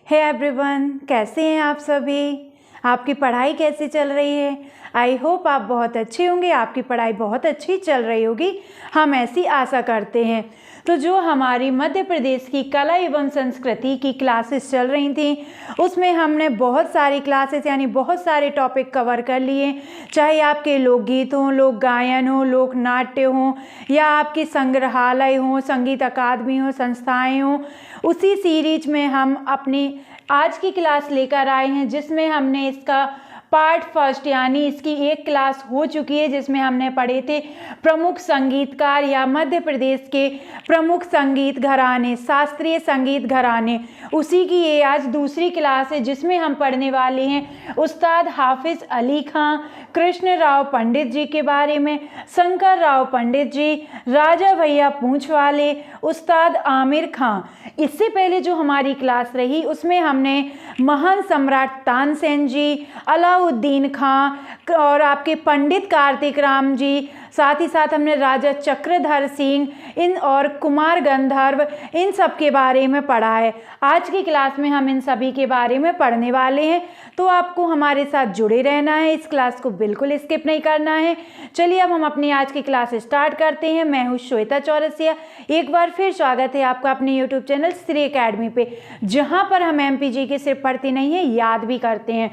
Hey everyone, कैसे हैं आप सभी। आपकी पढ़ाई कैसी चल रही है। आई होप आप बहुत अच्छे होंगे, आपकी पढ़ाई बहुत अच्छी चल रही होगी, हम ऐसी आशा करते हैं। तो जो हमारी मध्य प्रदेश की कला एवं संस्कृति की क्लासेस चल रही थी, उसमें हमने बहुत सारी क्लासेस यानी बहुत सारे टॉपिक कवर कर लिए। चाहे आपके लोकगीत हों, लोक गायन हो, लोक नाट्य हों, या आपके संग्रहालय हों, संगीत अकादमी हो, संस्थाएं हों, उसी सीरीज में हम अपनी आज की क्लास लेकर आए हैं, जिसमें हमने इसका पार्ट फर्स्ट यानी इसकी एक क्लास हो चुकी है, जिसमें हमने पढ़े थे प्रमुख संगीतकार या मध्य प्रदेश के प्रमुख संगीत घराने, शास्त्रीय संगीत घराने। उसी की ये आज दूसरी क्लास है, जिसमें हम पढ़ने वाले हैं उस्ताद हाफिज अली खां, कृष्ण राव पंडित जी के बारे में, शंकर राव पंडित जी, राजा भैया पूंछ वाले, उस्ताद आमिर खां। इससे पहले जो हमारी क्लास रही उसमें हमने महान सम्राट तानसेन जी, अलाउद्दीन खां और आपके पंडित कार्तिक राम जी, साथ ही साथ हमने राजा चक्रधर सिंह इन और कुमार गंधर्व, इन सब के बारे में पढ़ा है। आज की क्लास में हम इन सभी के बारे में पढ़ने वाले हैं, तो आपको हमारे साथ जुड़े रहना है, इस क्लास को बिल्कुल स्किप नहीं करना है। चलिए अब हम अपनी आज की क्लास स्टार्ट करते हैं। मैं हूँ श्वेता चौरसिया। एक बार फिर स्वागत है आपका अपने यूट्यूब चैनल श्री एकेडमी पे, जहाँ पर हम MPG के सिर्फ पढ़ते नहीं हैं, याद भी करते हैं।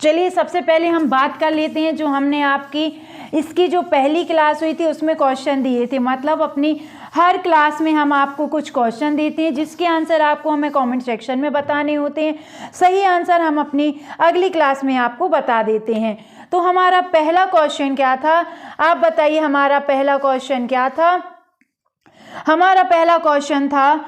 चलिए सबसे पहले हम बात कर लेते हैं जो हमने आपकी इसकी जो पहली क्लास हुई थी उसमें क्वेश्चन दिए थे। मतलब अपनी हर क्लास में हम आपको कुछ क्वेश्चन देते हैं, जिसके आंसर आपको हमें कमेंट सेक्शन में बताने होते हैं। सही आंसर हम अपनी अगली क्लास में आपको बता देते हैं। तो हमारा पहला क्वेश्चन क्या था, आप बताइए हमारा पहला क्वेश्चन क्या था। हमारा पहला क्वेश्चन था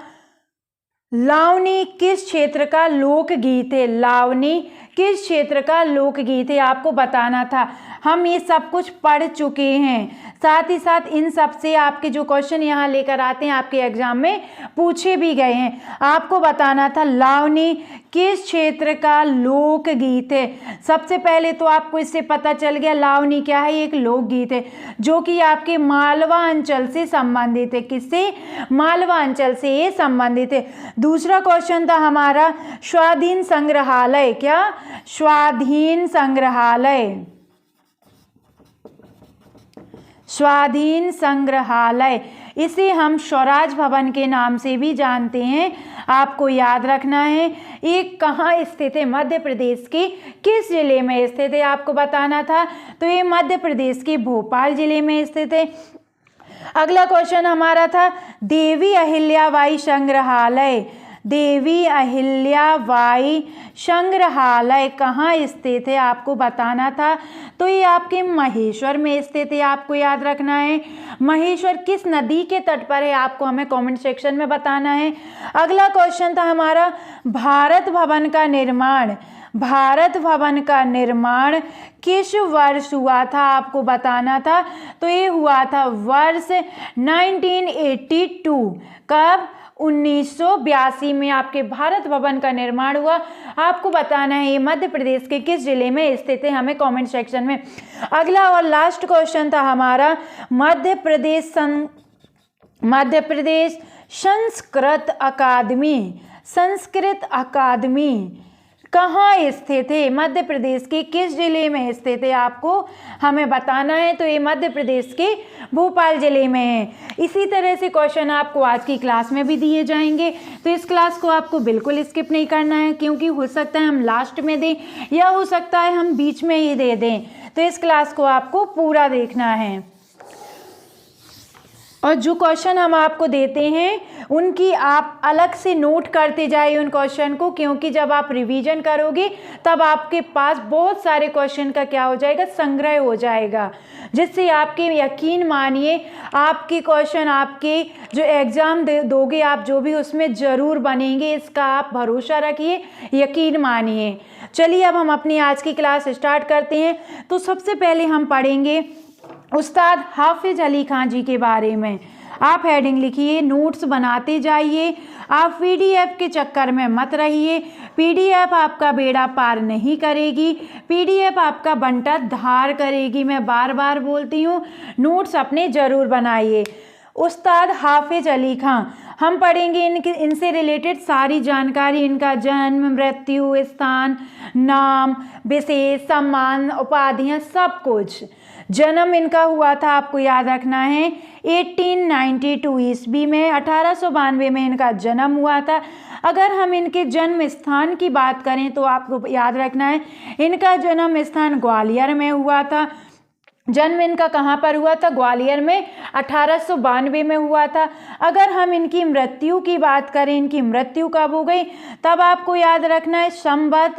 लावनी किस क्षेत्र का लोकगीत है। लावनी किस क्षेत्र का लोकगीत है, आपको बताना था। हम ये सब कुछ पढ़ चुके हैं, साथ ही साथ इन सब से आपके जो क्वेश्चन यहाँ लेकर आते हैं आपके एग्जाम में पूछे भी गए हैं। आपको बताना था लावनी किस क्षेत्र का लोकगीत है। सबसे पहले तो आपको इससे पता चल गया लावनी क्या है, एक लोकगीत है जो कि आपके मालवा अंचल से संबंधित है। किससे? मालवा अंचल से ये संबंधित है। दूसरा क्वेश्चन था हमारा स्वाधीन संग्रहालय। क्या? स्वाधीन संग्रहालय। स्वाधीन संग्रहालय, इसे हम स्वराज भवन के नाम से भी जानते हैं, आपको याद रखना है। ये कहाँ स्थित है? मध्य प्रदेश के किस जिले में स्थित है, आपको बताना था। तो ये मध्य प्रदेश के भोपाल जिले में स्थित है। अगला क्वेश्चन हमारा था देवी अहिल्याबाई संग्रहालय। देवी अहिल्याबाई संग्रहालय कहाँ स्थित है, आपको बताना था। तो ये आपके महेश्वर में स्थित है, आपको याद रखना है। महेश्वर किस नदी के तट पर है, आपको हमें कमेंट सेक्शन में बताना है। अगला क्वेश्चन था हमारा भारत भवन का निर्माण। भारत भवन का निर्माण किस वर्ष हुआ था, आपको बताना था। तो ये हुआ था वर्ष 1982। कब? 1982 में आपके भारत भवन का निर्माण हुआ। आपको बताना है ये मध्य प्रदेश के किस जिले में स्थित है, हमें कमेंट सेक्शन में। अगला और लास्ट क्वेश्चन था हमारा मध्य प्रदेश संस्कृत अकादमी। संस्कृत अकादमी कहाँ स्थित है, मध्य प्रदेश के किस जिले में स्थित है, आपको हमें बताना है। तो ये मध्य प्रदेश के भोपाल जिले में है। इसी तरह से क्वेश्चन आपको आज की क्लास में भी दिए जाएंगे, तो इस क्लास को आपको बिल्कुल स्किप नहीं करना है, क्योंकि हो सकता है हम लास्ट में दें या हो सकता है हम बीच में ही दे दें। तो इस क्लास को आपको पूरा देखना है। और जो क्वेश्चन हम आपको देते हैं उनकी आप अलग से नोट करते जाइए उन क्वेश्चन को, क्योंकि जब आप रिवीजन करोगे तब आपके पास बहुत सारे क्वेश्चन का क्या हो जाएगा, संग्रह हो जाएगा, जिससे आपके यकीन मानिए आपके क्वेश्चन आपके जो एग्ज़ाम दोगे आप जो भी, उसमें ज़रूर बनेंगे। इसका आप भरोसा रखिए, यकीन मानिए। चलिए अब हम अपनी आज की क्लास स्टार्ट करते हैं। तो सबसे पहले हम पढ़ेंगे उस्ताद हाफिज अली खां जी के बारे में। आप हेडिंग लिखिए, नोट्स बनाते जाइए। आप PDF के चक्कर में मत रहिए। PDF आपका बेड़ा पार नहीं करेगी, PDF आपका बंटा धार करेगी। मैं बार बार बोलती हूँ, नोट्स अपने ज़रूर बनाइए। उस्ताद हाफिज अली खां। हम पढ़ेंगे इनसे रिलेटेड सारी जानकारी, इनका जन्म, मृत्यु, स्थान, नाम, विशेष, सम्मान, उपाधियां, सब कुछ। जन्म इनका हुआ था, आपको याद रखना है 1892 ईस्वी में, 1892 में इनका जन्म हुआ था। अगर हम इनके जन्म स्थान की बात करें तो आपको याद रखना है इनका जन्म स्थान ग्वालियर में हुआ था। जन्म इनका कहाँ पर हुआ था? ग्वालियर में 1892 में हुआ था। अगर हम इनकी मृत्यु की बात करें, इनकी मृत्यु कब हो गई, तब आपको याद रखना है संवत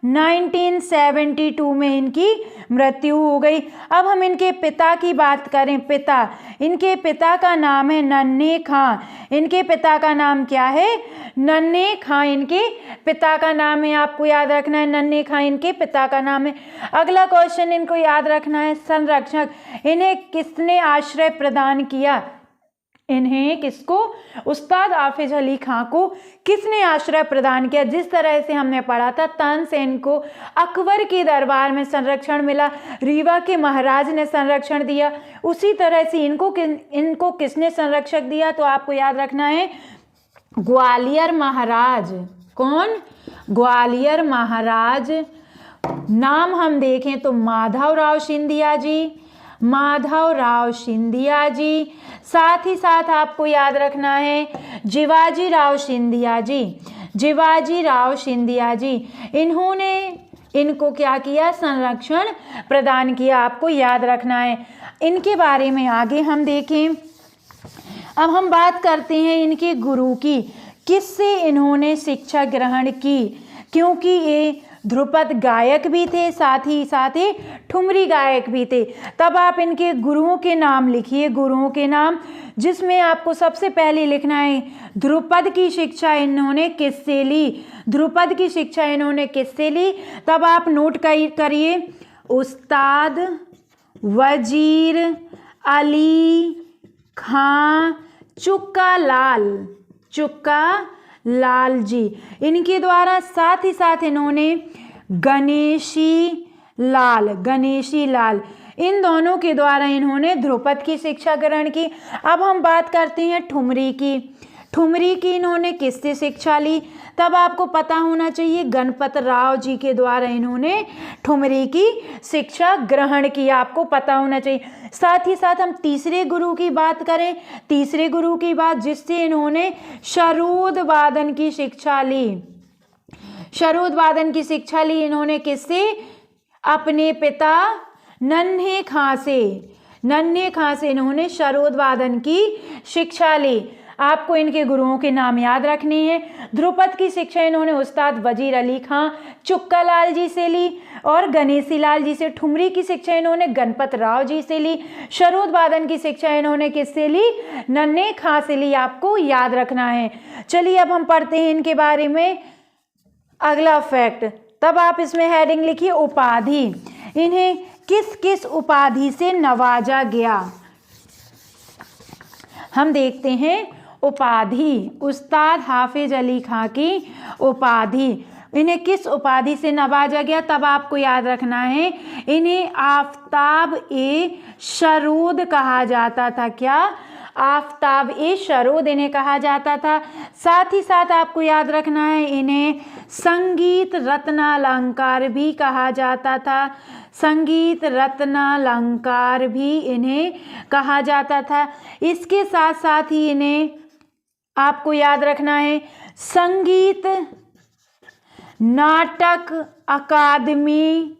1972 में इनकी मृत्यु हो गई। अब हम इनके पिता की बात करें, इनके पिता का नाम है नन्हे खां। इनके पिता का नाम क्या है? नन्हे खां इनके पिता का नाम है, आपको याद रखना है नन्हे खां इनके पिता का नाम है। अगला क्वेश्चन इनको याद रखना है संरक्षक। इन्हें किसने आश्रय प्रदान किया? इन्हें किसको? उस्ताद हाफिज अली खां को किसने आश्रय प्रदान किया? जिस तरह से हमने पढ़ा था तानसेन को अकबर के दरबार में संरक्षण मिला, रीवा के महाराज ने संरक्षण दिया, उसी तरह से इनको किसने संरक्षक दिया? तो आपको याद रखना है ग्वालियर महाराज। कौन? ग्वालियर महाराज। नाम हम देखें तो माधवराव सिंधिया जी। साथ ही साथ आपको याद रखना है जिवाजी राव सिंधिया जी। इन्होंने इनको क्या किया? संरक्षण प्रदान किया, आपको याद रखना है। इनके बारे में आगे हम देखें। अब हम बात करते हैं इनके गुरु की, किससे इन्होंने शिक्षा ग्रहण की, क्योंकि ये ध्रुपद गायक भी थे, साथ ही ठुमरी गायक भी थे। तब आप इनके गुरुओं के नाम लिखिए, गुरुओं के नाम, जिसमें आपको सबसे पहले लिखना है ध्रुपद की शिक्षा इन्होंने किससे ली, ध्रुपद की शिक्षा इन्होंने किससे ली। तब आप नोट करिए उस्ताद वजीर अली खां चुक्का लाल जी, इनके द्वारा। साथ ही साथ इन्होंने गणेशी लाल, इन दोनों के द्वारा इन्होंने ध्रुपद की शिक्षा ग्रहण की। अब हम बात करते हैं ठुमरी की इन्होंने किससे शिक्षा ली? तब आपको पता होना चाहिए गणपत राव जी के द्वारा इन्होंने ठुमरी की शिक्षा ग्रहण की, आपको पता होना चाहिए। साथ ही साथ हम तीसरे गुरु की बात करें, तीसरे गुरु की बात जिससे इन्होंने शरोद वादन की शिक्षा ली, इन्होंने किससे? अपने पिता नन्हे खां से इन्होंने शरोद वादन की शिक्षा ली। आपको इनके गुरुओं के नाम याद रखने हैं। ध्रुपद की शिक्षा इन्होंने उस्ताद वजीर अली खां चुक्का लाल जी से ली और गणेशी लाल जी से। ठुमरी की शिक्षा इन्होंने गणपत राव जी से ली। शरोद वादन की शिक्षा इन्होंने किससे ली? नन्हे खां से ली, आपको याद रखना है। चलिए अब हम पढ़ते हैं इनके बारे में अगला फैक्ट। तब आप इसमें हेडिंग लिखिए उपाधि। इन्हें किस किस उपाधि से नवाजा गया? हम देखते हैं उपाधि, उस्ताद हाफिज अली खां की उपाधि, इन्हें किस उपाधि से नवाजा गया? तब आपको याद रखना है इन्हें आफताब-ए-शरोद कहा जाता था। क्या? आफताब-ए-शरोद इन्हें कहा जाता था। साथ ही साथ आपको याद रखना है इन्हें संगीत रत्नालंकार भी कहा जाता था। संगीत रत्नालंकार भी इन्हें कहा जाता था। इसके साथ साथ ही इन्हें आपको याद रखना है संगीत नाटक अकादमी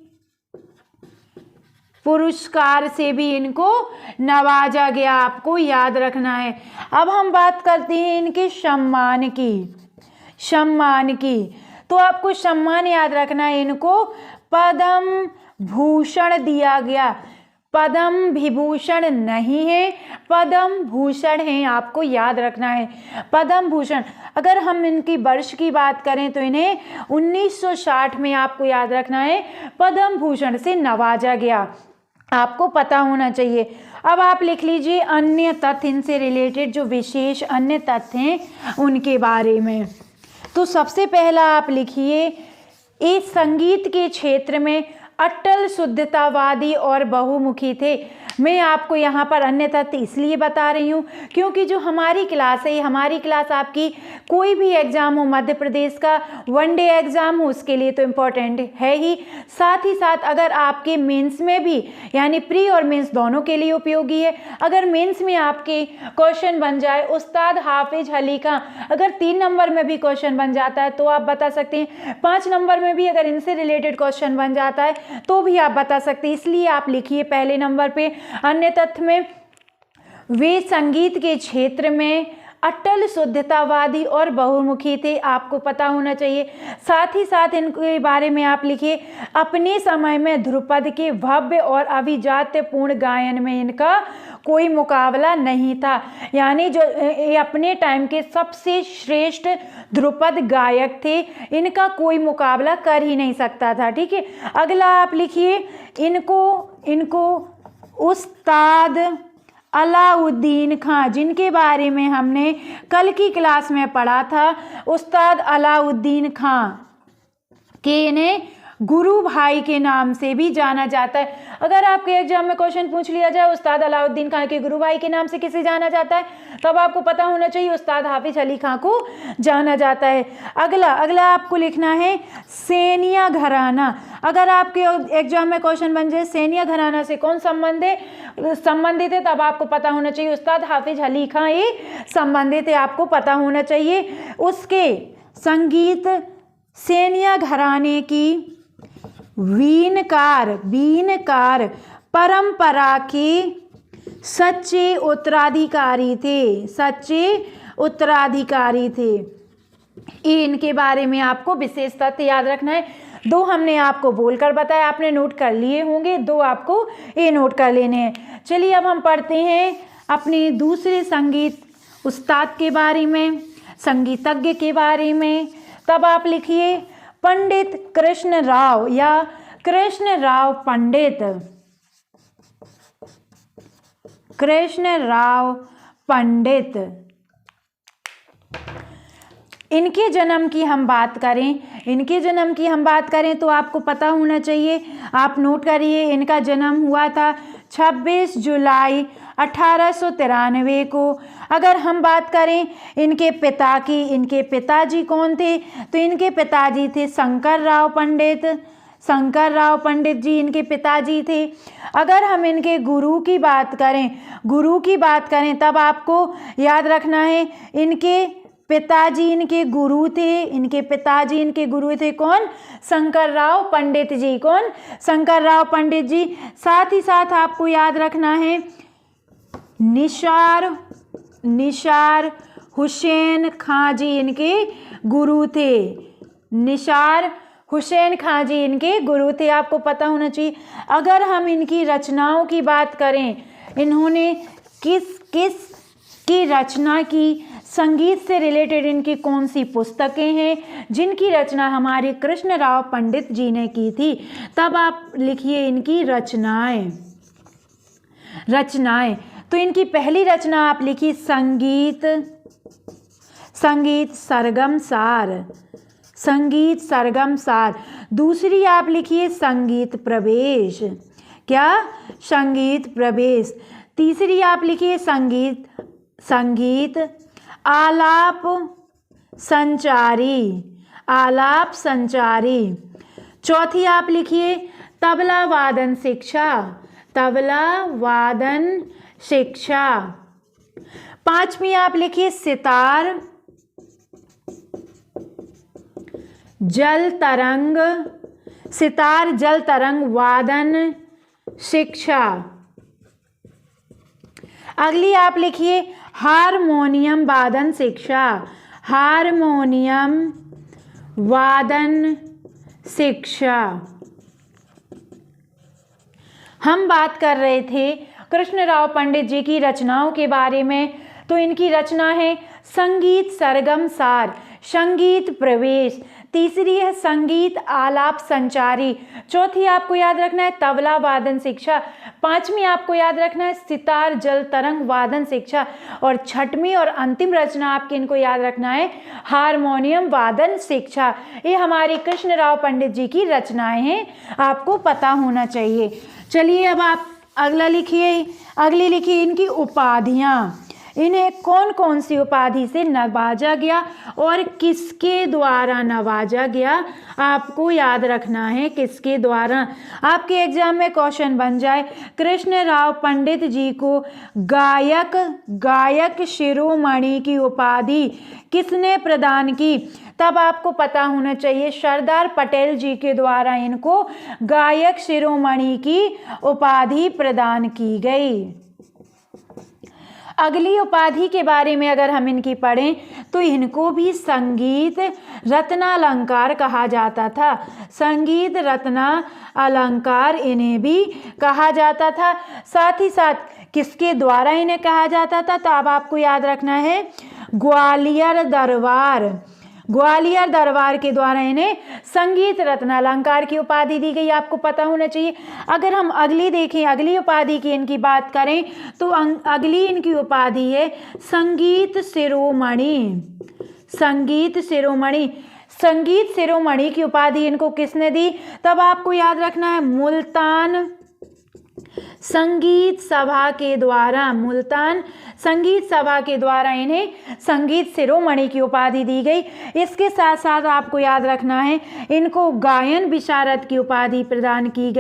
पुरस्कार से भी इनको नवाजा गया, आपको याद रखना है। अब हम बात करते हैं इनके सम्मान की। तो आपको सम्मान याद रखना है, इनको पद्म भूषण दिया गया। पद्म विभूषण नहीं है, पद्म भूषण है, आपको याद रखना है पद्म भूषण। अगर हम इनकी वर्ष की बात करें तो इन्हें 1960 में आपको याद रखना है पद्म भूषण से नवाजा गया, आपको पता होना चाहिए। अब आप लिख लीजिए अन्य तथ्य, इनसे रिलेटेड जो विशेष अन्य तथ्य हैं उनके बारे में। तो सबसे पहला आप लिखिए, इस संगीत के क्षेत्र में अटल शुद्धतावादी और बहुमुखी थे। मैं आपको यहाँ पर अन्य तथ्य इसलिए बता रही हूँ क्योंकि जो हमारी क्लास है, हमारी क्लास आपकी कोई भी एग्ज़ाम हो, मध्य प्रदेश का वनडे एग्ज़ाम हो, उसके लिए तो इम्पोर्टेंट है ही, साथ ही साथ अगर आपके मेंस में भी, यानी प्री और मेंस दोनों के लिए उपयोगी है। अगर मेंस में आपके क्वेश्चन बन जाए उस्ताद हाफिज अली खां, अगर 3 नंबर में भी क्वेश्चन बन जाता है तो आप बता सकते हैं, 5 नंबर में भी अगर इनसे रिलेटेड क्वेश्चन बन जाता है तो भी आप बता सकते हैं। इसलिए आप लिखिए पहले नंबर पे अन्य तथ्य में, वे संगीत के क्षेत्र में अटल शुद्धतावादी और बहुमुखी थे, आपको पता होना चाहिए। साथ ही साथ इनके बारे में आप लिखिए, अपने समय में ध्रुपद के भव्य और अभिजात्यपूर्ण गायन में इनका कोई मुकाबला नहीं था, यानी जो अपने टाइम के सबसे श्रेष्ठ ध्रुपद गायक थे, इनका कोई मुकाबला कर ही नहीं सकता था। ठीक है, अगला आप लिखिए, इनको उस्ताद अलाउद्दीन खां, जिनके बारे में हमने कल की क्लास में पढ़ा था, उस्ताद अलाउद्दीन खां के इन्हें गुरु भाई के नाम से भी जाना जाता है। अगर आपके एग्जाम में क्वेश्चन पूछ लिया जाए उस्ताद अलाउद्दीन खां के गुरु भाई के नाम से किसे जाना जाता है, तब आपको पता होना चाहिए उस्ताद हाफिज अली खां को जाना जाता है। अगला आपको लिखना है सैनिया घराना। अगर आपके एग्जाम में क्वेश्चन बन जाए सैनिया घराना से कौन संबंधित है, तब आपको पता होना चाहिए उस्ताद हाफिज अली खां ये संबंधित है, आपको पता होना चाहिए। उसके संगीत सैनिया घराने की वीणकार परंपरा के सच्चे उत्तराधिकारी थे। इनके बारे में आपको विशेष तथ्य याद रखना है। 2 हमने आपको बोलकर बताया, आपने नोट कर लिए होंगे, 2 आपको ये नोट कर लेने हैं। चलिए अब हम पढ़ते हैं अपने दूसरे संगीत उस्ताद के बारे में, संगीतज्ञ के बारे में। तब आप लिखिए पंडित कृष्ण राव या कृष्णराव पंडित। इनके जन्म की हम बात करें तो आपको पता होना चाहिए, आप नोट करिए, इनका जन्म हुआ था 26 जुलाई 1893 को। अगर हम बात करें इनके पिता की, इनके पिताजी कौन थे, तो इनके पिताजी थे शंकर राव पंडित जी इनके पिताजी थे। अगर हम इनके गुरु की बात करें तब आपको याद रखना है इनके पिताजी इनके गुरु थे कौन, शंकर राव पंडित जी। साथ ही साथ आपको याद रखना है निसार हुसैन खां जी इनके गुरु थे। निसार हुसैन खां जी इनके गुरु थे, आपको पता होना चाहिए। अगर हम इनकी रचनाओं की बात करें, इन्होंने किस की रचना की, संगीत से रिलेटेड इनकी कौन सी पुस्तकें हैं जिनकी रचना हमारे कृष्णराव पंडित जी ने की थी, तब आप लिखिए इनकी रचनाएं। तो इनकी पहली रचना आप लिखिए संगीत सरगम सार। दूसरी आप लिखिए संगीत प्रवेश। तीसरी आप लिखिए संगीत आलाप संचारी। चौथी आप लिखिए तबला वादन शिक्षा। पांचवी आप लिखिए सितार जल तरंग वादन शिक्षा। अगली आप लिखिए हारमोनियम वादन शिक्षा। हम बात कर रहे थे कृष्णराव पंडित जी की रचनाओं के बारे में, तो इनकी रचना है संगीत सरगम सार, संगीत प्रवेश। तीसरी है संगीत आलाप संचारी। चौथी आपको याद रखना है तबला वादन शिक्षा। पांचवी आपको याद रखना है सितार जल तरंग वादन शिक्षा। और छठवीं और अंतिम रचना आपकी इनको याद रखना है हारमोनियम वादन शिक्षा। ये हमारी कृष्णराव पंडित जी की रचनाएं हैं, आपको पता होना चाहिए। चलिए अब आप अगली लिखिए इनकी उपाधियाँ। इन्हें कौन कौन सी उपाधि से नवाजा गया और किसके द्वारा नवाजा गया, आपको याद रखना है किसके द्वारा। आपके एग्जाम में क्वेश्चन बन जाए कृष्णराव पंडित जी को गायक शिरोमणि की उपाधि किसने प्रदान की, तब आपको पता होना चाहिए सरदार पटेल जी के द्वारा इनको गायक शिरोमणि की उपाधि प्रदान की गई। अगली उपाधि के बारे में अगर हम इनकी पढ़ें तो इनको भी संगीत रत्नालंकार कहा जाता था। संगीत रत्नालंकार इन्हें भी कहा जाता था। साथ ही साथ किसके द्वारा इन्हें कहा जाता था, तो अब आपको याद रखना है ग्वालियर दरबार के द्वारा इन्हें संगीत रत्नालंकार की उपाधि दी गई, आपको पता होना चाहिए। अगर हम अगली देखें, अगली उपाधि की इनकी बात करें तो अगली इनकी उपाधि है संगीत शिरोमणि। संगीत शिरोमणि की उपाधि इनको किसने दी, तब आपको याद रखना है मुल्तान संगीत सभा के द्वारा इन्हें संगीत शिरोमणि की उपाधि दी गई। इसके साथ साथ आपको याद रखना है इनको गायन विशारद की उपाधि प्रदान की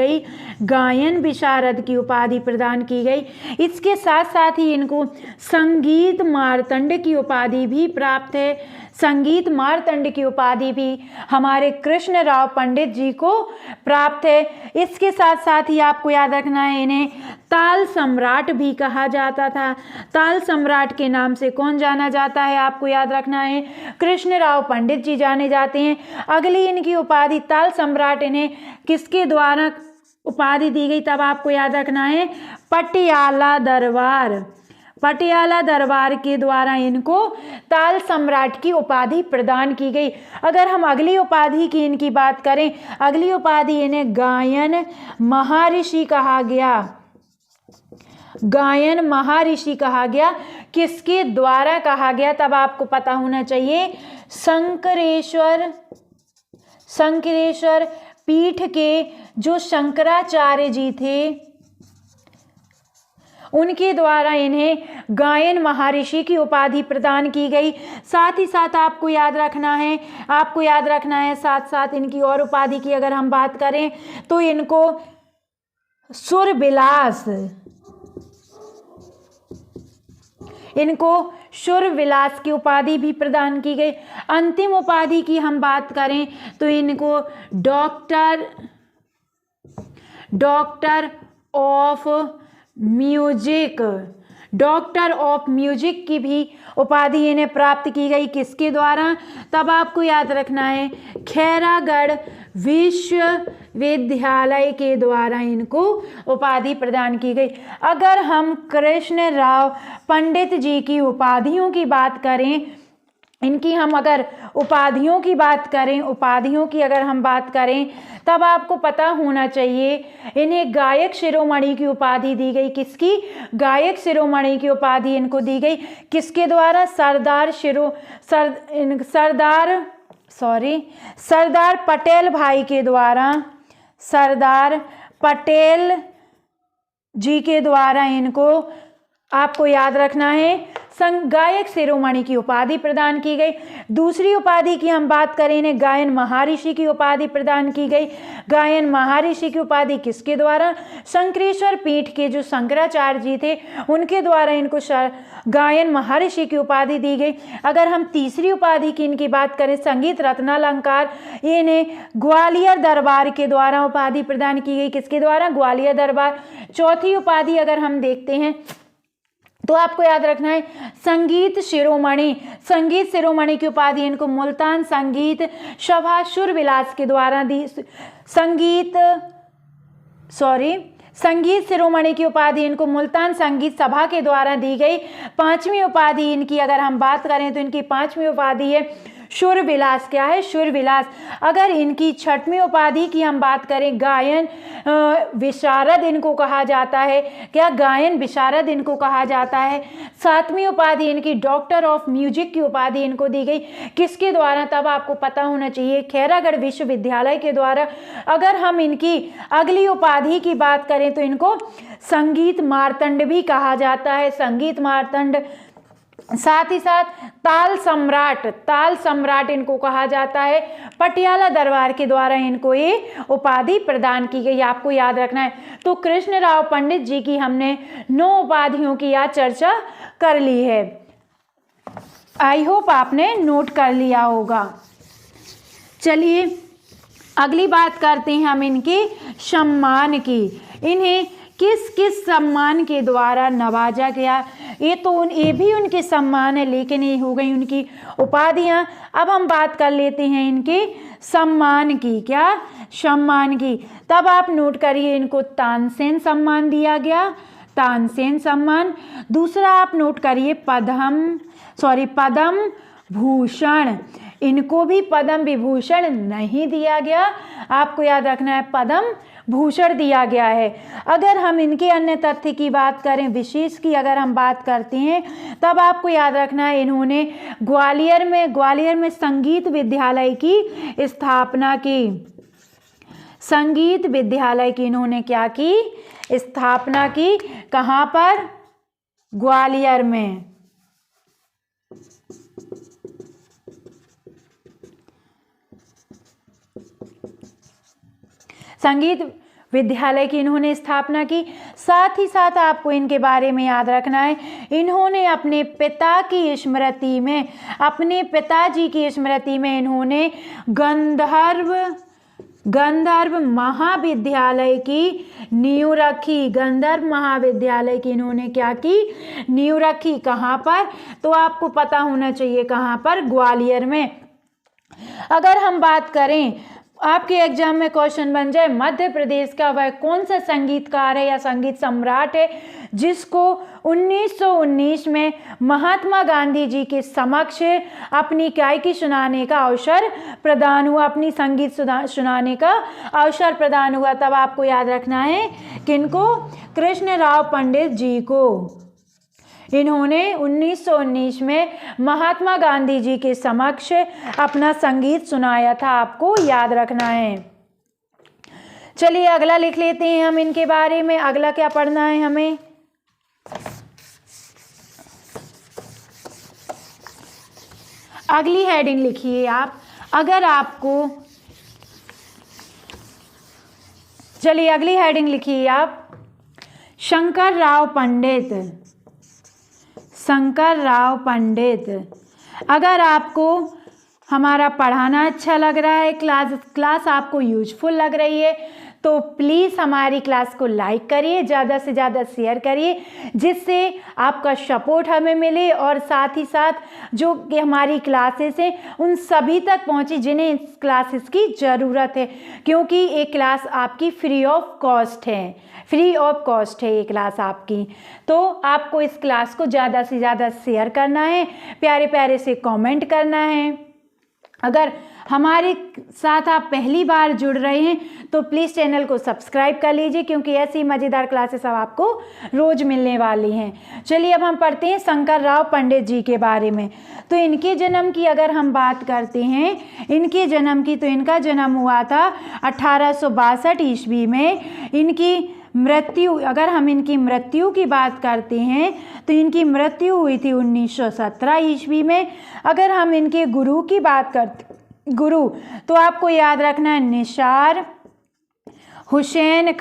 गई। इसके साथ साथ ही इनको संगीत मार्तंड की उपाधि भी प्राप्त है। संगीत मार्तंड की उपाधि भी हमारे कृष्णराव पंडित जी को प्राप्त है। इसके साथ साथ ही आपको याद रखना है इन्हें ताल सम्राट भी कहा जाता था। ताल सम्राट के नाम से कौन जाना जाता है, आपको याद रखना है कृष्णराव पंडित जी जाने जाते हैं। अगली इनकी उपाधि ताल सम्राट इन्हें किसके द्वारा उपाधि दी गई, तब आपको याद रखना है पटियाला दरबार के द्वारा इनको ताल सम्राट की उपाधि प्रदान की गई। अगर हम अगली उपाधि की इनकी बात करें, अगली उपाधि इन्हें गायन महाऋषि कहा गया। किसके द्वारा कहा गया, तब आपको पता होना चाहिए शंकरेश्वर पीठ के जो शंकराचार्य जी थे उनके द्वारा इन्हें गायन महर्षि की उपाधि प्रदान की गई। साथ ही साथ आपको याद रखना है साथ साथ इनकी और उपाधि की अगर हम बात करें तो इनको सुरविलास की उपाधि भी प्रदान की गई। अंतिम उपाधि की हम बात करें तो इनको डॉक्टर ऑफ म्यूजिक की भी उपाधि इन्हें प्राप्त की गई। किसके द्वारा, तब आपको याद रखना है खैरागढ़ विश्वविद्यालय के द्वारा इनको उपाधि प्रदान की गई। अगर हम कृष्णराव पंडित जी की उपाधियों की बात करें, इनकी हम अगर उपाधियों की अगर हम बात करें तब आपको पता होना चाहिए इन्हें गायक शिरोमणि की उपाधि दी गई। किसकी, गायक शिरोमणि की उपाधि इनको दी गई। किसके द्वारा, सरदार पटेल भाई के द्वारा, सरदार पटेल जी के द्वारा इनको आपको याद रखना है गायक शिरोमणि की उपाधि प्रदान की गई। दूसरी उपाधि की हम बात करें, इन्हें गायन महर्षि की उपाधि प्रदान की गई। गायन महर्षि की उपाधि किसके द्वारा, शंकरेश्वर पीठ के जो शंकराचार्य जी थे उनके द्वारा इनको गायन महर्षि की उपाधि दी गई। अगर हम तीसरी उपाधि की इनकी बात करें, संगीत रत्नालंकार, इन्हें ग्वालियर दरबार के द्वारा उपाधि प्रदान की गई। किसके द्वारा, ग्वालियर दरबार। चौथी उपाधि अगर हम देखते हैं तो आपको याद रखना है संगीत शिरोमणि की उपाधि इनको मुल्तान संगीत सभा सुरविलास के द्वारा दी। संगीत शिरोमणि की उपाधि इनको मुल्तान संगीत सभा के द्वारा दी गई। पांचवी उपाधि इनकी अगर हम बात करें तो इनकी पांचवी उपाधि है शूरविलास। क्या है? शूरविलास। अगर इनकी छठवीं उपाधि की हम बात करें, गायन विशारद इनको कहा जाता है। क्या? गायन विशारद इनको कहा जाता है। सातवीं उपाधि इनकी डॉक्टर ऑफ म्यूजिक की उपाधि इनको दी गई। किसके द्वारा? तब आपको पता होना चाहिए, खैरागढ़ विश्वविद्यालय के द्वारा। अगर हम इनकी अगली उपाधि की बात करें तो इनको संगीत मार्तंड भी कहा जाता है, संगीत मार्तंड। साथ ही साथ ताल सम्राट, ताल सम्राट इनको कहा जाता है। पटियाला दरबार के द्वारा इनको ये उपाधि प्रदान की गई, आपको याद रखना है। तो कृष्णराव पंडित जी की हमने 9 उपाधियों की आज चर्चा कर ली है। आई होप आपने नोट कर लिया होगा। चलिए अगली बात करते हैं हम इनके सम्मान की। इन्हें किस किस सम्मान के द्वारा नवाजा गया? ये भी उनके सम्मान है, लेकिन ये हो गई उनकी उपाधियां। अब हम बात कर लेते हैं इनके सम्मान की। क्या? सम्मान की। तब आप नोट करिए, इनको तानसेन सम्मान दिया गया, तानसेन सम्मान। दूसरा आप नोट करिए पद्म भूषण। इनको भी पद्म विभूषण नहीं दिया गया, आपको याद रखना है पद्म भूषण दिया गया है। अगर हम इनके अन्य तथ्य की बात करें, विशेष की अगर हम बात करते हैं, तब आपको याद रखना है इन्होंने ग्वालियर में संगीत विद्यालय की स्थापना की। संगीत विद्यालय की इन्होंने क्या की? स्थापना की। कहाँ पर? ग्वालियर में। संगीत विद्यालय की इन्होंने स्थापना की। साथ ही साथ आपको इनके बारे में याद रखना है, इन्होंने अपने पिताजी की स्मृति में इन्होंने गंधर्व महाविद्यालय की नींव रखी। गंधर्व महाविद्यालय की इन्होंने क्या की? नींव रखी। कहाँ पर? तो आपको पता होना चाहिए कहाँ पर? ग्वालियर में। अगर हम बात करें, आपके एग्जाम में क्वेश्चन बन जाए, मध्य प्रदेश का वह कौन सा संगीतकार है या संगीत सम्राट है जिसको 1919 में महात्मा गांधी जी के समक्ष अपनी गायकी सुनाने का अवसर प्रदान हुआ, अपनी संगीत सुनाने का अवसर प्रदान हुआ? तब आपको याद रखना है किनको? कृष्णराव पंडित जी को। इन्होंने 1919 में महात्मा गांधी जी के समक्ष अपना संगीत सुनाया था, आपको याद रखना है। चलिए अगला लिख लेते हैं हम इनके बारे में। अगला क्या पढ़ना है हमें? अगली हेडिंग लिखिए आप। अगर आपको, चलिए अगली हेडिंग लिखिए आप, शंकरराव पंडित। अगर आपको हमारा पढ़ाना अच्छा लग रहा है, क्लास आपको यूजफुल लग रही है, तो प्लीज़ हमारी क्लास को लाइक करिए, ज़्यादा से ज़्यादा शेयर करिए, जिससे आपका सपोर्ट हमें मिले और साथ ही साथ जो कि हमारी क्लासेस हैं उन सभी तक पहुंचे जिन्हें इस क्लासेस की ज़रूरत है, क्योंकि ये क्लास आपकी फ्री ऑफ कॉस्ट है ये क्लास आपकी। तो आपको इस क्लास को ज़्यादा से ज़्यादा शेयर करना है, प्यारे प्यारे से कमेंट करना है। अगर हमारे साथ आप पहली बार जुड़ रहे हैं तो प्लीज़ चैनल को सब्सक्राइब कर लीजिए, क्योंकि ऐसी मज़ेदार क्लासेस अब आपको रोज़ मिलने वाली हैं। चलिए अब हम पढ़ते हैं शंकरराव पंडित जी के बारे में। तो इनके जन्म की अगर हम बात करते हैं, इनके जन्म की, तो इनका जन्म हुआ था 1862 ईस्वी में। इनकी मृत्यु, अगर हम इनकी मृत्यु की बात करते हैं तो इनकी मृत्यु हुई थी 1917 ईस्वी में। अगर हम इनके गुरु की बात करते, गुरु, तो आपको याद रखना है निसार हुसैन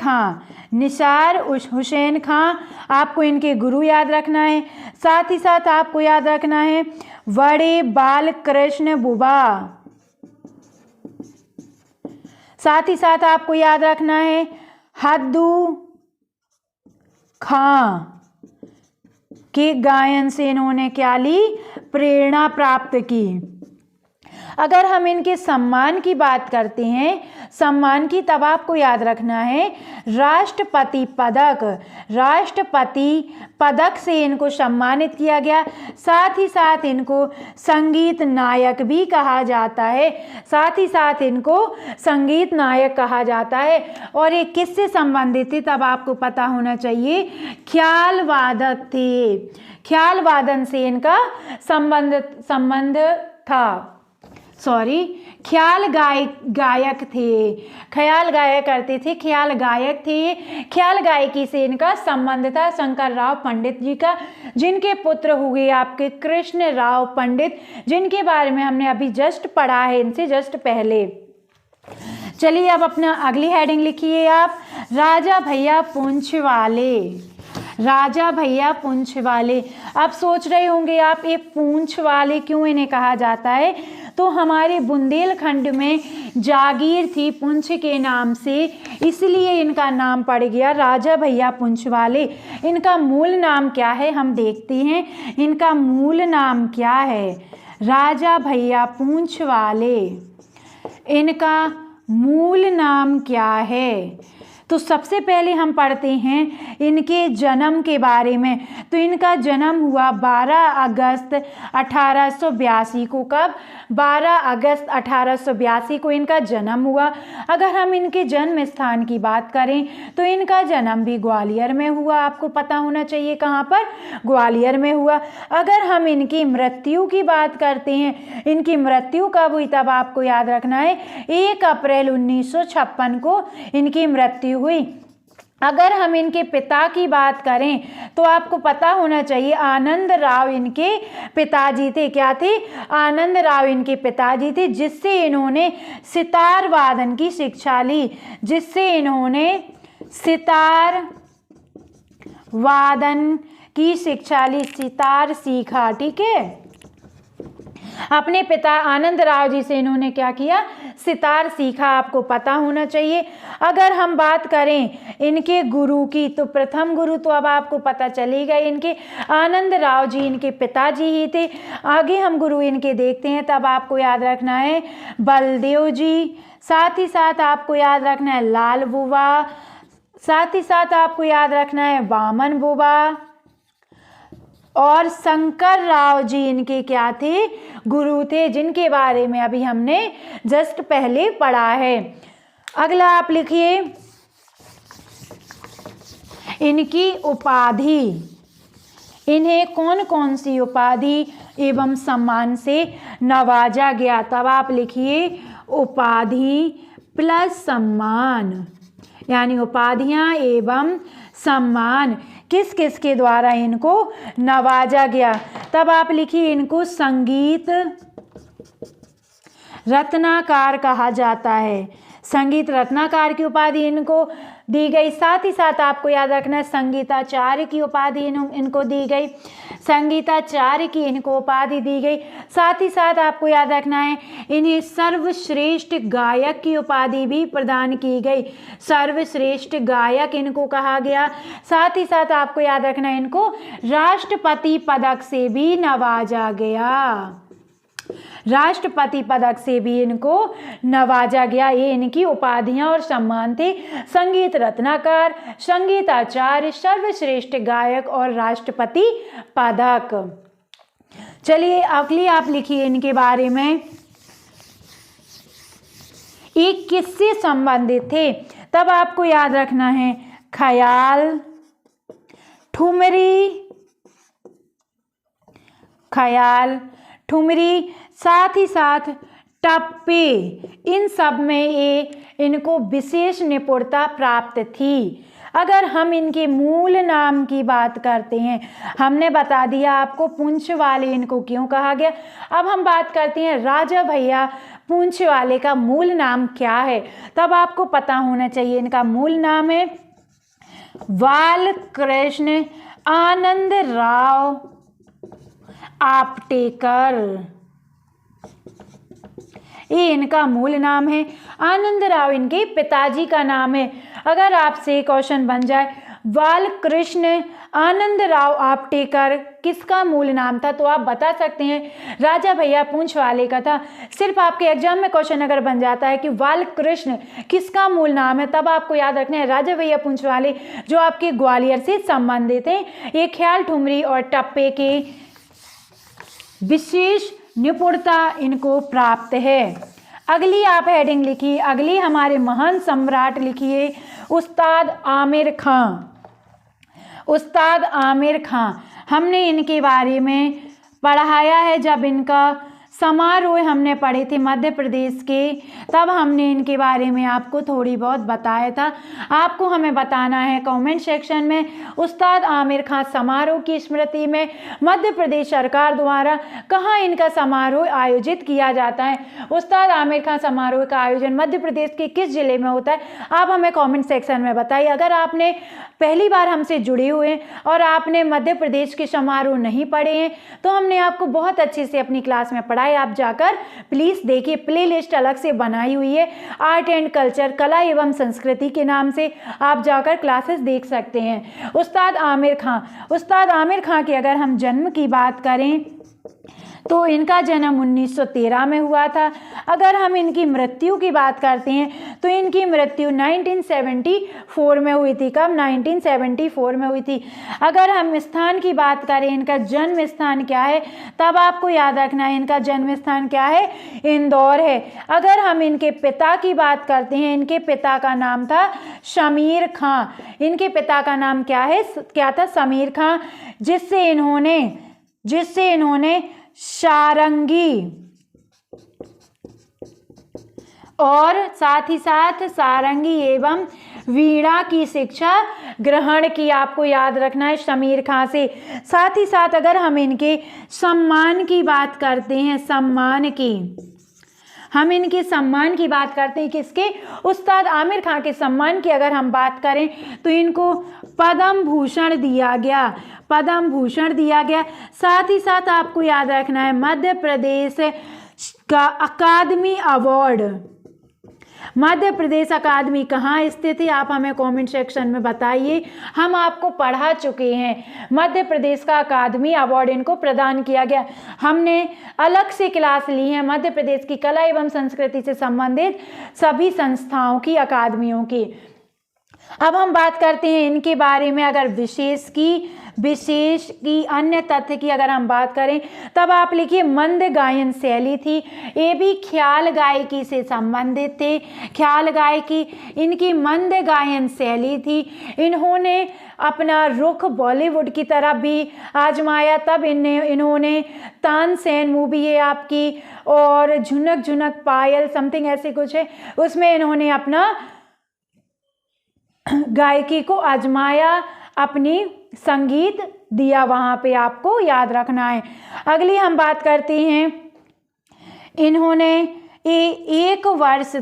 खां, आपको इनके गुरु याद रखना है। साथ ही साथ आपको याद रखना है बड़े बाल कृष्ण बुबा। साथ ही साथ आपको याद रखना है हद्दू खां के गायन से इन्होंने क्या ली? प्रेरणा प्राप्त की। अगर हम इनके सम्मान की बात करते हैं, सम्मान की, तब आपको याद रखना है राष्ट्रपति पदक, राष्ट्रपति पदक से इनको सम्मानित किया गया। साथ ही साथ इनको संगीत नायक भी कहा जाता है, साथ ही साथ इनको संगीत नायक कहा जाता है। और ये किससे संबंधित थे तब आपको पता होना चाहिए, ख्याल वादक थे, ख्याल वादन से इनका संबंध था। ख्याल गायक थे, ख्याल गायक करते थे, ख्याल गायक थे, ख्याल गायकी से इनका संबंध था शंकरराव पंडित जी का, जिनके पुत्र हुए आपके कृष्णराव पंडित, जिनके बारे में हमने अभी जस्ट पढ़ा है इनसे जस्ट पहले। चलिए अब अपना अगली हेडिंग लिखिए आप, राजा भैया पूंछ वाले, राजा भैया पूंछ वाले। अब सोच रहे होंगे आप ये पूंछ वाले क्यों इन्हें कहा जाता है, तो हमारे बुंदेलखंड में जागीर थी पुंछ के नाम से, इसलिए इनका नाम पड़ गया राजा भैया पूंछ वाले। इनका मूल नाम क्या है हम देखते हैं, इनका मूल नाम क्या है, राजा भैया पूंछ वाले, इनका मूल नाम क्या है। तो सबसे पहले हम पढ़ते हैं इनके जन्म के बारे में। तो इनका जन्म हुआ 12 अगस्त 1882 को। कब? 12 अगस्त 1882 को इनका जन्म हुआ। अगर हम इनके जन्म स्थान की बात करें तो इनका जन्म भी ग्वालियर में हुआ, आपको पता होना चाहिए कहाँ पर, ग्वालियर में हुआ। अगर हम इनकी मृत्यु की बात करते हैं, इनकी मृत्यु कब हुई तब आपको याद रखना है 1 अप्रैल 1956 को इनकी मृत्यु हुई। अगर हम इनके पिता की बात करें तो आपको पता होना चाहिए आनंद राव इनके पिताजी थे। क्या थे? आनंद राव इनके पिताजी थे, जिससे इन्होंने सितार वादन की शिक्षा ली, जिससे इन्होंने सितार वादन की शिक्षा ली, सितार सीखा। ठीक है, अपने पिता आनंद राव जी से इन्होंने क्या किया, सितार सीखा, आपको पता होना चाहिए। अगर हम बात करें इनके गुरु की तो प्रथम गुरु तो अब आपको पता चलेगा, इनके आनंद राव जी इनके पिताजी ही थे। आगे हम गुरु इनके देखते हैं, तब आपको याद रखना है बलदेव जी, साथ ही साथ आपको याद रखना है लाल बुबा, साथ ही साथ आपको याद रखना है वामन बुबा, और शंकर राव जी इनके क्या थे, गुरु थे, जिनके बारे में अभी हमने जस्ट पहले पढ़ा है। अगला आप लिखिए इनकी उपाधि, इन्हें कौन कौन सी उपाधि एवं सम्मान से नवाजा गया, तब आप लिखिए उपाधि प्लस सम्मान, यानी उपाधियां एवं सम्मान किस किस के द्वारा इनको नवाजा गया। तब आप लिखिए इनको संगीत रत्नाकार कहा जाता है, संगीत रत्नाकार की उपाधि इनको दी गई। साथ ही साथ आपको याद रखना है संगीताचार्य की उपाधि इनको दी गई, संगीताचार्य की इनको उपाधि दी गई। साथ ही साथ आपको याद रखना है इन्हें सर्वश्रेष्ठ गायक की उपाधि भी प्रदान की गई, सर्वश्रेष्ठ गायक इनको कहा गया। साथ ही साथ आपको याद रखना है इनको राष्ट्रपति पदक से भी नवाजा गया, राष्ट्रपति पदक से भी इनको नवाजा गया। ये इनकी उपाधियां और सम्मान थे, संगीत रत्नाकार, संगीताचार्य, सर्वश्रेष्ठ गायक और राष्ट्रपति पदक। चलिए अगली आप लिखिए इनके बारे में, ये किससे संबंधित थे, तब आपको याद रखना है ख्याल, ठुमरी, ख्याल, ठुमरी, साथ ही साथ टप्पे, इन सब में ये इनको विशेष निपुणता प्राप्त थी। अगर हम इनके मूल नाम की बात करते हैं, हमने बता दिया आपको पूंछ वाले इनको क्यों कहा गया। अब हम बात करते हैं राजा भैया पूंछ वाले का मूल नाम क्या है, तब आपको पता होना चाहिए इनका मूल नाम है बालकृष्ण आनंद राव आपटेकर, ये इनका मूल नाम है। आनंद राव इनके पिताजी का नाम है। अगर आपसे क्वेश्चन बन जाए बालकृष्ण आनंदराव आपटेकर किसका मूल नाम था? तो आप बता सकते हैं राजा भैया पूंछ वाले का था। सिर्फ आपके एग्जाम में क्वेश्चन अगर बन जाता है कि बालकृष्ण किसका मूल नाम है, तब आपको याद रखना है राजा भैया पूंछ वाले, जो आपके ग्वालियर से संबंधित हैं। ये ख्याल ठुमरी और टप्पे के विशेष निपुणता इनको प्राप्त है। अगली आप हेडिंग लिखिए, अगली हमारे महान सम्राट लिखिए उस्ताद आमिर खां। उस्ताद आमिर खां, हमने इनके बारे में पढ़ाया है जब इनका समारोह हमने पढ़े थे मध्य प्रदेश के, तब हमने इनके बारे में आपको थोड़ी बहुत बताया था। आपको हमें बताना है कमेंट सेक्शन में उस्ताद आमिर खां समारोह की स्मृति में मध्य प्रदेश सरकार द्वारा कहाँ इनका समारोह आयोजित किया जाता है। उस्ताद आमिर खां समारोह का आयोजन मध्य प्रदेश के किस जिले में होता है, आप हमें कमेंट सेक्शन में बताइए। अगर आपने पहली बार हमसे जुड़े हुए हैं और आपने मध्य प्रदेश के समारोह नहीं पढ़े हैं, तो हमने आपको बहुत अच्छे से अपनी क्लास में पढ़ाया, आप जाकर प्लीज देखिए। प्लेलिस्ट अलग से बनाई हुई है, आर्ट एंड कल्चर, कला एवं संस्कृति के नाम से, आप जाकर क्लासेस देख सकते हैं। उस्ताद आमिर खां, उस्ताद आमिर खां के अगर हम जन्म की बात करें तो इनका जन्म 1913 में हुआ था। अगर हम इनकी मृत्यु की बात करते हैं तो इनकी मृत्यु 1974 में हुई थी। कब? 1974 में हुई थी। अगर हम स्थान की बात करें, इनका जन्म स्थान क्या है, तब आपको याद रखना है इनका जन्म स्थान क्या है, इंदौर है। अगर हम इनके पिता की बात करते हैं, इनके पिता का नाम था शमीर खां। इनके पिता का नाम क्या था? शमीर खां, जिससे इन्होंने सारंगी और साथ ही साथ सारंगी एवं वीणा की शिक्षा ग्रहण की। आपको याद रखना है शमीर खां से। साथ ही साथ अगर हम इनके सम्मान की बात करते हैं, हम इनके सम्मान की बात करते हैं किसके? उस्ताद आमिर खां के सम्मान की अगर हम बात करें तो इनको पद्म भूषण दिया गया, पद्म भूषण दिया गया। साथ ही साथ आपको याद रखना है मध्य प्रदेश का अकादमी अवार्ड, मध्य प्रदेश अकादमी कहाँ स्थित है, आप हमें कमेंट सेक्शन में बताइए। हम आपको पढ़ा चुके हैं, मध्य प्रदेश का अकादमी अवार्ड इनको प्रदान किया गया। हमने अलग से क्लास ली है मध्य प्रदेश की कला एवं संस्कृति से संबंधित सभी संस्थाओं की, अकादमियों की। अब हम बात करते हैं इनके बारे में। अगर विशेष की अन्य तथ्य की अगर हम बात करें, तब आप लिखिए मंद गायन शैली थी। ये भी ख्याल गायकी से संबंधित थे, ख्याल गायकी इनकी मंद गायन शैली थी। इन्होंने अपना रुख बॉलीवुड की तरफ भी आजमाया। तब इन्होंने तानसेन मूवी है आपकी, और झुनक झुनक पायल समथिंग ऐसे कुछ है, उसमें इन्होंने अपना गायकी को आजमाया, अपनी संगीत दिया, वहाँ पे आपको याद रखना है। अगली हम बात करते हैं, इन्होंने एक वर्ष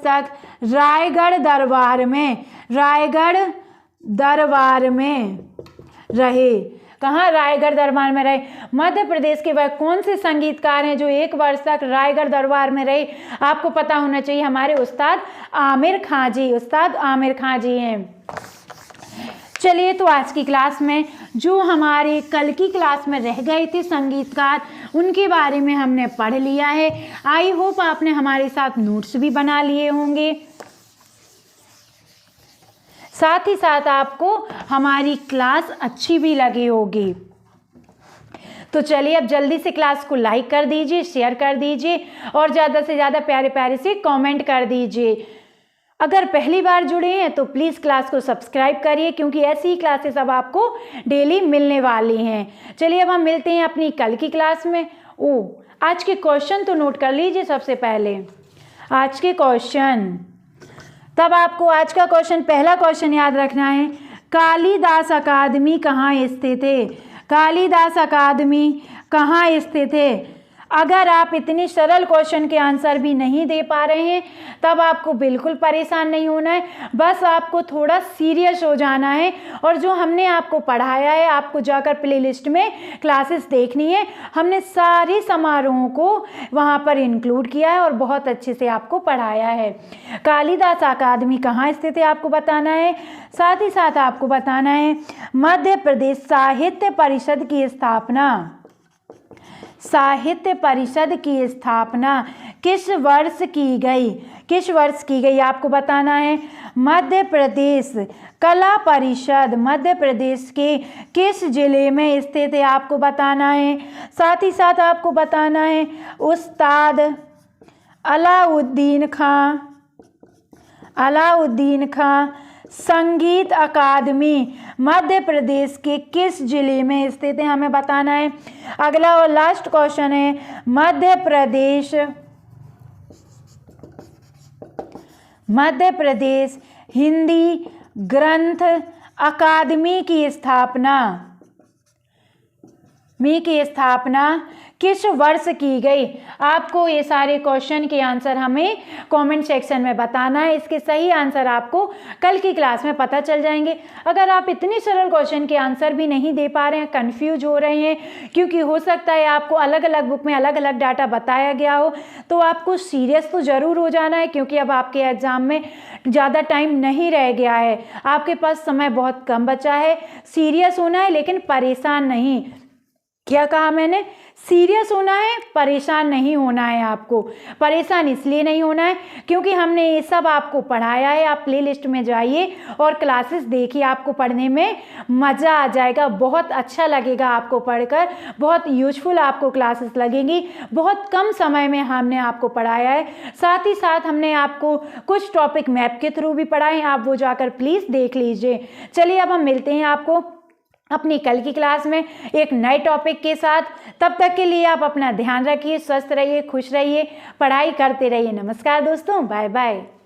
तक रायगढ़ दरबार में रहे। कहाँ? रायगढ़ दरबार में रहे। मध्य प्रदेश के वह कौन से संगीतकार हैं जो 1 वर्ष तक रायगढ़ दरबार में रहे? आपको पता होना चाहिए, हमारे उस्ताद आमिर खां जी, उस्ताद आमिर खां जी हैं। चलिए, तो आज की क्लास में जो हमारे कल की क्लास में रह गए थे संगीतकार, उनके बारे में हमने पढ़ लिया है। आई होप आपने हमारे साथ नोट्स भी बना लिए होंगे, साथ ही साथ आपको हमारी क्लास अच्छी भी लगी होगी। तो चलिए, अब जल्दी से क्लास को लाइक कर दीजिए, शेयर कर दीजिए और ज़्यादा से ज़्यादा प्यारे प्यारे से कमेंट कर दीजिए। अगर पहली बार जुड़े हैं तो प्लीज़ क्लास को सब्सक्राइब करिए, क्योंकि ऐसी ही क्लासेस अब आपको डेली मिलने वाली हैं। चलिए, अब हम मिलते हैं अपनी कल की क्लास में। आज के क्वेश्चन तो नोट कर लीजिए सबसे पहले, आज के क्वेश्चन। तब आपको आज का क्वेश्चन, पहला क्वेश्चन याद रखना है, कालिदास अकादमी कहाँ स्थित है? कालिदास अकादमी कहाँ स्थित है? अगर आप इतनी सरल क्वेश्चन के आंसर भी नहीं दे पा रहे हैं तब आपको बिल्कुल परेशान नहीं होना है, बस आपको थोड़ा सीरियस हो जाना है और जो हमने आपको पढ़ाया है आपको जाकर प्लेलिस्ट में क्लासेस देखनी है। हमने सारी समारोहों को वहाँ पर इंक्लूड किया है और बहुत अच्छे से आपको पढ़ाया है। कालिदास अकादमी कहाँ स्थित है आपको बताना है, साथ ही साथ आपको बताना है मध्य प्रदेश साहित्य परिषद की स्थापना, साहित्य परिषद की स्थापना किस वर्ष की गई, किस वर्ष की गई आपको बताना है। मध्य प्रदेश कला परिषद मध्य प्रदेश के किस जिले में स्थित है आपको बताना है। साथ ही साथ आपको बताना है उस्ताद अलाउद्दीन खां संगीत अकादमी मध्य प्रदेश के किस जिले में स्थित है, हमें बताना है। अगला और लास्ट क्वेश्चन है मध्य प्रदेश हिंदी ग्रंथ अकादमी की स्थापना किस वर्ष की गई। आपको ये सारे क्वेश्चन के आंसर हमें कमेंट सेक्शन में बताना है। इसके सही आंसर आपको कल की क्लास में पता चल जाएंगे। अगर आप इतनी सरल क्वेश्चन के आंसर भी नहीं दे पा रहे हैं, कंफ्यूज हो रहे हैं, क्योंकि हो सकता है आपको अलग अलग बुक में अलग अलग डाटा बताया गया हो, तो आपको सीरियस तो ज़रूर हो जाना है, क्योंकि अब आपके एग्ज़ाम में ज़्यादा टाइम नहीं रह गया है, आपके पास समय बहुत कम बचा है। सीरियस होना है लेकिन परेशान नहीं। क्या कहा मैंने? सीरियस होना है, परेशान नहीं होना है। आपको परेशान इसलिए नहीं होना है क्योंकि हमने ये सब आपको पढ़ाया है। आप प्लेलिस्ट में जाइए और क्लासेस देखिए, आपको पढ़ने में मज़ा आ जाएगा, बहुत अच्छा लगेगा आपको पढ़कर, बहुत यूजफुल आपको क्लासेस लगेंगी। बहुत कम समय में हमने आपको पढ़ाया है। साथ ही साथ हमने आपको कुछ टॉपिक मैप के थ्रू भी पढ़ाए हैं, आप वो जाकर प्लीज़ देख लीजिए। चलिए अब हम मिलते हैं आपको अपनी कल की क्लास में एक नए टॉपिक के साथ। तब तक के लिए आप अपना ध्यान रखिए, स्वस्थ रहिए, खुश रहिए, पढ़ाई करते रहिए। नमस्कार दोस्तों, बाय बाय।